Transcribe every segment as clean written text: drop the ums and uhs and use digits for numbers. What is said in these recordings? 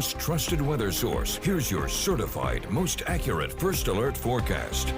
most trusted weather source. Here's your certified, most accurate First Alert forecast.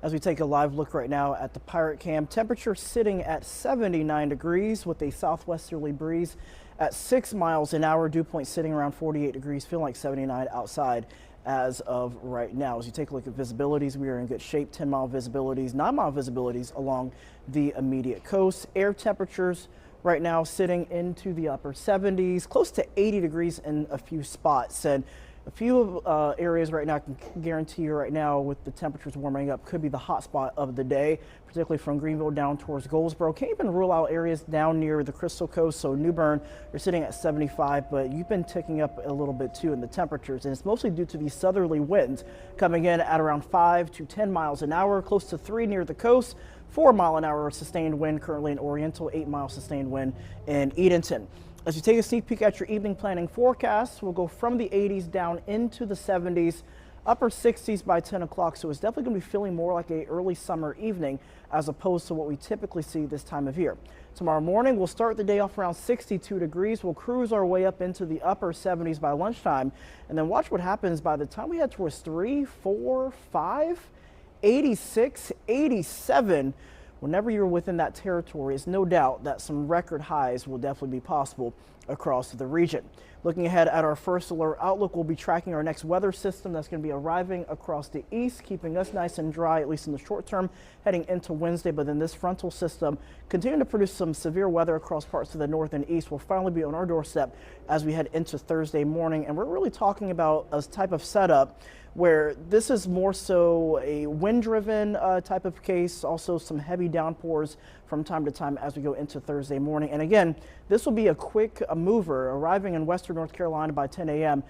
As we take a live look right now at the Pirate Cam, temperature sitting at 79 degrees with a southwesterly breeze at 6 miles an hour. Dew point sitting around 48 degrees, feeling like 79 outside as of right now. As you take a look at visibilities, we are in good shape. 10-mile visibilities, 9-mile visibilities along the immediate coast. Air temperatures right now sitting into the upper 70s, close to 80 degrees in a few spots. And a few areas right now I can guarantee you right now with the temperatures warming up could be the hot spot of the day, particularly from Greenville down towards Goldsboro. Can't even rule out areas down near the Crystal Coast. So New Bern, you're sitting at 75, but you've been ticking up a little bit too in the temperatures. And it's mostly due to these southerly winds coming in at around 5 to 10 miles an hour, close to 3 near the coast. 4-mile-an-hour sustained wind currently in Oriental, 8-mile sustained wind in Edenton. As you take a sneak peek at your evening planning forecast, we'll go from the 80s down into the 70s, upper 60s by 10 o'clock. So it's definitely going to be feeling more like a early summer evening as opposed to what we typically see this time of year. Tomorrow morning, we'll start the day off around 62 degrees. We'll cruise our way up into the upper 70s by lunchtime, and then watch what happens by the time we head towards 3, 4, 5, 86, 87. Whenever you're within that territory, it's no doubt that some record highs will definitely be possible across the region. Looking ahead at our First Alert outlook, we'll be tracking our next weather system that's going to be arriving across the east, keeping us nice and dry, at least in the short term, heading into Wednesday. But then this frontal system continuing to produce some severe weather across parts of the north and east will finally be on our doorstep as we head into Thursday morning. And we're really talking about a type of setup where this is more so a wind-driven type of case, also some heavy downpours from time to time as we go into Thursday morning. And again, this will be a quick mover arriving in western North Carolina by 10 a.m.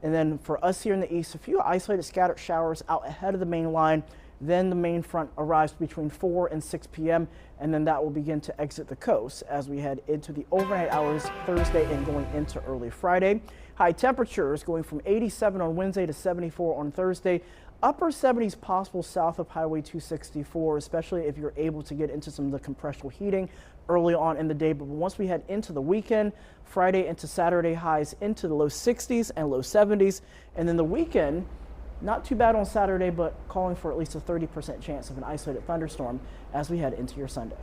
And then for us here in the east, a few isolated scattered showers out ahead of the main line. Then the main front arrives between 4 and 6 p.m. and then that will begin to exit the coast as we head into the overnight hours Thursday and going into early Friday. High temperatures going from 87 on Wednesday to 74 on Thursday. Upper 70s possible south of Highway 264, especially if you're able to get into some of the compressional heating early on in the day. But once we head into the weekend, Friday into Saturday, highs into the low 60s and low 70s. And then the weekend, not too bad on Saturday, but calling for at least a 30% chance of an isolated thunderstorm as we head into your Sunday.